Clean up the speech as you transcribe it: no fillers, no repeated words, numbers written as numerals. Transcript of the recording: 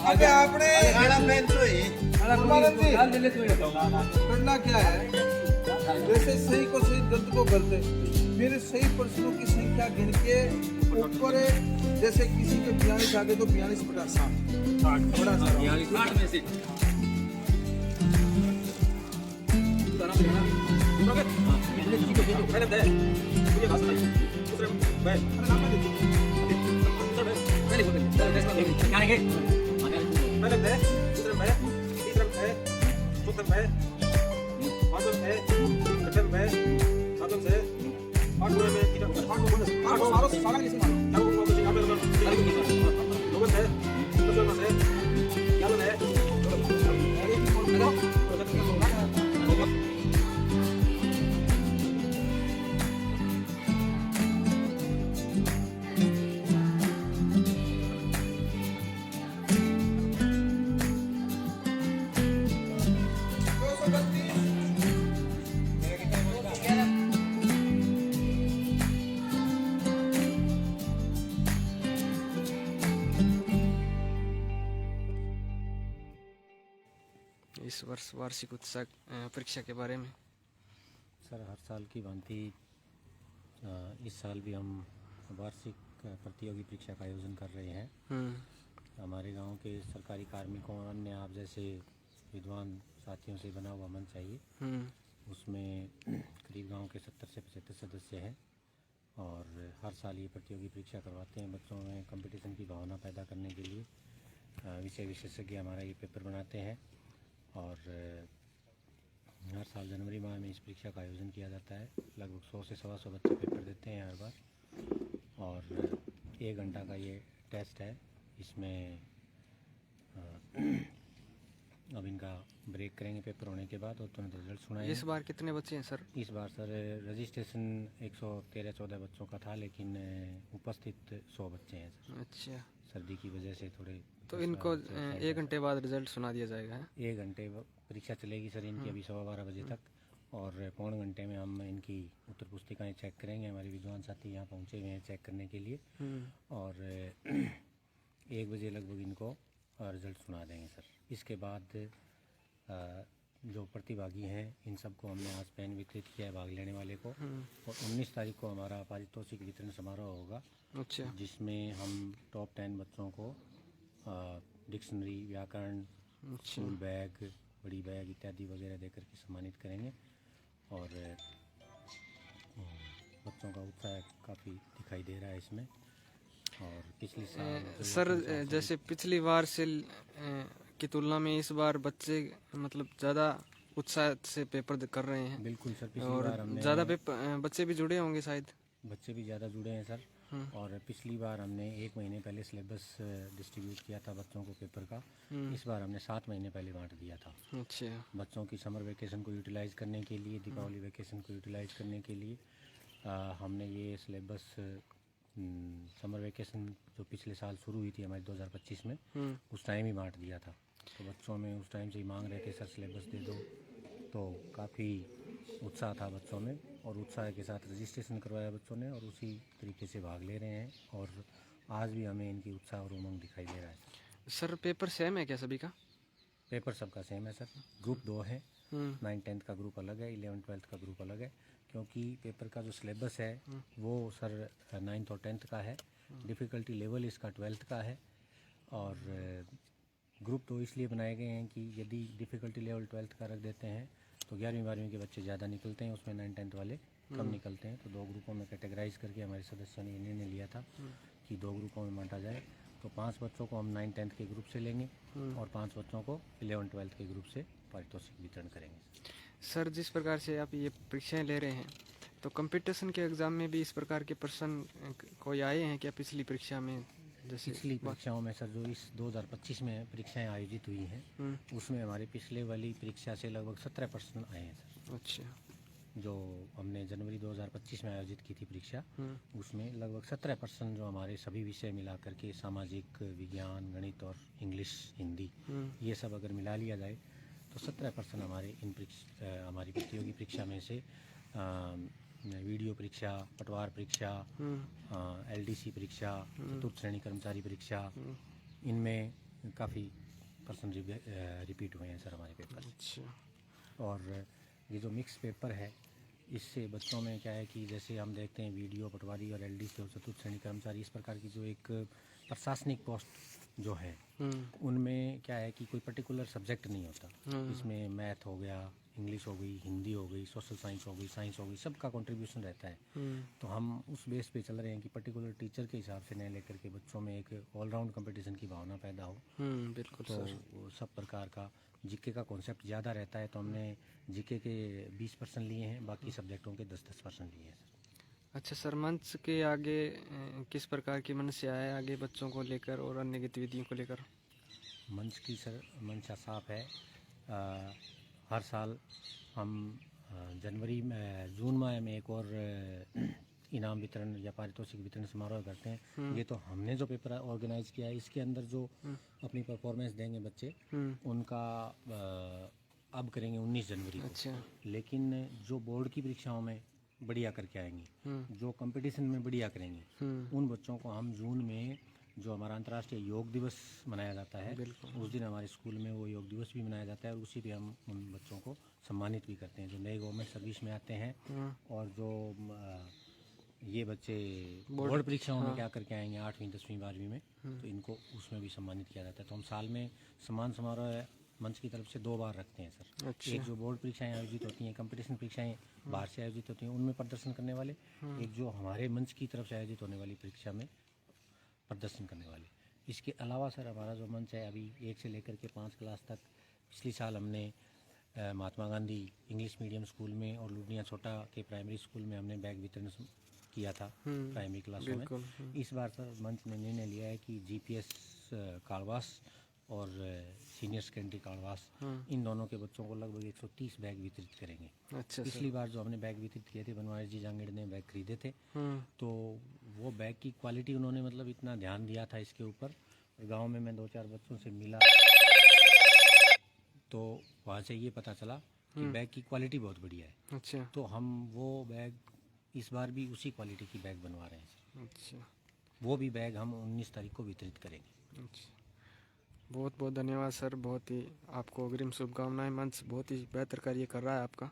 अबे आपने करना क्या है, जैसे सही को सही गलत को गलत, फिर सही प्रश्नों की संख्या गिन के ऊपर जैसे किसी के 42 आ गए तो 42/7 बड़ा सारा। इस वर्ष वार्षिक उत्साह परीक्षा के बारे में। सर, हर साल की भांति इस साल भी हम वार्षिक प्रतियोगी परीक्षा का आयोजन कर रहे हैं। हमारे गांव के सरकारी कार्मिकों और अन्य आप जैसे विद्वान साथियों से बना हुआ मंच चाहिए। उसमें करीब गांव के 70 से 75 सदस्य हैं और हर साल ये प्रतियोगी परीक्षा करवाते हैं। बच्चों में कंपटीशन की भावना पैदा करने के लिए विषय विशेषज्ञ हमारा ये पेपर बनाते हैं और हर साल जनवरी माह में इस परीक्षा का आयोजन किया जाता है। लगभग 100 से 125 बच्चे पेपर देते हैं हर बार और 1 घंटा का ये टेस्ट है। इसमें अब इनका ब्रेक करेंगे पेपर होने के बाद और तुरंत रिजल्ट सुनाएंगे। इस बार कितने बच्चे हैं सर? इस बार सर रजिस्ट्रेशन 113-14 बच्चों का था, लेकिन उपस्थित 100 बच्चे हैं सर। अच्छा, सर्दी की वजह से थोड़े। तो इनको 1 घंटे बाद रिजल्ट सुना दिया जाएगा? 1 घंटे परीक्षा चलेगी सर इनकी, अभी 12:15 बजे तक, और पौन घंटे में हम इनकी उत्तर पुस्तिकाएँ चेक करेंगे। हमारे विद्वान साथी यहाँ पहुँचे हुए हैं चेक करने के लिए और 1 बजे लगभग इनको रिजल्ट सुना देंगे सर। इसके बाद जो प्रतिभागी हैं इन सबको हमने आज पेन वितरित किया है भाग लेने वाले को और 19 तारीख को हमारा पारितोषिक वितरण समारोह होगा। अच्छा, जिसमें हम टॉप 10 बच्चों को डिक्शनरी, व्याकरण, स्कूल बैग, बड़ी बैग इत्यादि वगैरह देकर के सम्मानित करेंगे और बच्चों का उत्साह काफ़ी दिखाई दे रहा है इसमें। और पिछले साल सर जैसे पिछली बार से की तुलना में इस बार बच्चे मतलब ज़्यादा उत्साह से पेपर कर रहे हैं। बिल्कुल सर, पिछली और बार हमने ज़्यादा बच्चे भी जुड़े होंगे शायद। बच्चे भी ज़्यादा जुड़े हैं सर। और पिछली बार हमने 1 महीने पहले सिलेबस डिस्ट्रीब्यूट किया था बच्चों को पेपर का। इस बार हमने 7 महीने पहले बांट दिया था। अच्छा, बच्चों की समर वेकेशन को यूटिलाइज़ करने के लिए, दीपावली वेकेशन को यूटिलाइज़ करने के लिए हमने ये सिलेबस समर वेकेशन जो पिछले साल शुरू हुई थी हमारी 2025 में उस टाइम ही बांट दिया था। तो बच्चों में उस टाइम से ही मांग रहे थे सर सिलेबस दे दो, तो काफ़ी उत्साह था बच्चों में और उत्साह के साथ रजिस्ट्रेशन करवाया बच्चों ने और उसी तरीके से भाग ले रहे हैं और आज भी हमें इनकी उत्साह और उमंग दिखाई दे रहा है। सर पेपर सेम है क्या सभी का? पेपर सबका सेम है सर। ग्रुप 2 है, 9-10 का ग्रुप अलग है, 11-12 का ग्रुप अलग है, क्योंकि पेपर का जो सिलेबस है वो सर 9th और 10th का है। डिफ़िकल्टी लेवल इसका 12th का है और ग्रुप 2 इसलिए बनाए गए हैं कि यदि डिफ़िकल्टी लेवल 12th का रख देते हैं तो 11वीं-12वीं के बच्चे ज़्यादा निकलते हैं, उसमें 9-10 वाले कम निकलते हैं। तो 2 ग्रुपों में कैटेगराइज करके हमारे सदस्यों ने निर्णय लिया था कि 2 ग्रुपों में बांटा जाए। तो 5 बच्चों को हम 9-10 के ग्रुप से लेंगे और 5 बच्चों को 11-12 के ग्रुप से पारितोषिक वितरण करेंगे। सर जिस प्रकार से आप ये परीक्षाएं ले रहे हैं तो कंपटीशन के एग्ज़ाम में भी इस प्रकार के प्रश्न कोई आए हैं क्या पिछली परीक्षा में? जैसे पिछली परीक्षाओं में सर जो इस 2025 में परीक्षाएं आयोजित हुई हैं उसमें हमारे पिछले वाली परीक्षा से लगभग 17 प्रश्न आए हैं सर। अच्छा, जो हमने जनवरी 2025 में आयोजित की थी परीक्षा उसमें लगभग 17 प्रश्न जो हमारे सभी विषय मिला करके सामाजिक विज्ञान, गणित और इंग्लिश, हिंदी ये सब अगर मिला लिया जाए तो 17% हमारे हमारी प्रतियोगी परीक्षा में से वीडियो परीक्षा, पटवार परीक्षा, LDC परीक्षा, चतुर्थ श्रेणी कर्मचारी परीक्षा, इनमें काफ़ी परसेंट रिपीट हुए हैं सर हमारे पेपर। अच्छा। और ये जो मिक्स पेपर है, इससे बच्चों में क्या है कि जैसे हम देखते हैं वीडियो, पटवारी और LDC और चतुर्थ श्रेणी कर्मचारी, इस प्रकार की जो एक प्रशासनिक पोस्ट जो है, उनमें क्या है कि कोई पर्टिकुलर सब्जेक्ट नहीं होता। इसमें मैथ हो गया, इंग्लिश हो गई, हिंदी हो गई, सोशल साइंस हो गई, साइंस हो गई, सबका कंट्रीब्यूशन रहता है। तो हम उस बेस पे चल रहे हैं कि पर्टिकुलर टीचर के हिसाब से नहीं लेकर के बच्चों में एक ऑलराउंड कंपटीशन की भावना पैदा हो। बिल्कुल तो सर। वो सब प्रकार का जीके का कॉन्सेप्ट ज़्यादा रहता है, तो हमने जीके के 20% लिए हैं, बाकी सब्जेक्टों के 10% लिए हैं सर। अच्छा सर, मंच के आगे किस प्रकार की मनस्या है आगे बच्चों को लेकर और अन्य गतिविधियों को लेकर? मंच की सर मंशा साफ है। हर साल हम जून माह में एक और इनाम वितरण या पारितोषिक वितरण समारोह करते हैं। ये तो हमने जो पेपर ऑर्गेनाइज किया है, इसके अंदर जो अपनी परफॉर्मेंस देंगे बच्चे, उनका अब करेंगे 19 जनवरी को। अच्छा। लेकिन जो बोर्ड की परीक्षाओं में बढ़िया करके आएंगे, जो कंपटीशन में बढ़िया करेंगे, उन बच्चों को हम जून में, जो हमारा अंतर्राष्ट्रीय योग दिवस मनाया जाता है, उस दिन हमारे स्कूल में वो योग दिवस भी मनाया जाता है और उसी पे हम उन बच्चों को सम्मानित भी करते हैं जो नए गवर्नमेंट सर्विस में आते हैं और जो ये बच्चे बोर्ड परीक्षाओं में क्या करके आएंगे 8वीं 10वीं 12वीं में, तो इनको उसमें भी सम्मानित किया जाता है। तो हम साल में सम्मान समारोह मंच की तरफ से 2 बार रखते हैं सर। अच्छा। एक जो बोर्ड परीक्षाएं आयोजित होती हैं, कंपटीशन परीक्षाएं बाहर से आयोजित होती हैं, उनमें प्रदर्शन करने वाले, एक जो हमारे मंच की तरफ से आयोजित होने वाली परीक्षा में प्रदर्शन करने वाले। इसके अलावा सर हमारा जो मंच है अभी 1 से लेकर के 5 क्लास तक, पिछले साल हमने Mahatma Gandhi English medium school में और लुडिया छोटा के प्राइमरी स्कूल में हमने बैग वितरण किया था प्राइमरी क्लासों में। इस बार सर मंच ने निर्णय लिया है कि GPS कालवास और सीनियर सेकेंडरी कालवास, इन दोनों के बच्चों को लगभग 130 बैग वितरित करेंगे। अच्छा। पिछली बार जो हमने बैग वितरित किए थे, बनवारी जी जांगड़ ने बैग खरीदे थे, तो वो बैग की क्वालिटी उन्होंने मतलब इतना ध्यान दिया था इसके ऊपर। गांव में मैं 2-4 बच्चों से मिला तो वहाँ से ये पता चला कि बैग की क्वालिटी बहुत बढ़िया है। अच्छा। तो हम वो बैग इस बार भी उसी क्वालिटी की बैग बनवा रहे हैं। अच्छा। वो भी बैग हम 19 तारीख को वितरित करेंगे। अच्छा, बहुत बहुत धन्यवाद सर। बहुत ही आपको अग्रिम शुभकामनाएं। मंच बहुत ही बेहतर कार्य कर रहा है आपका।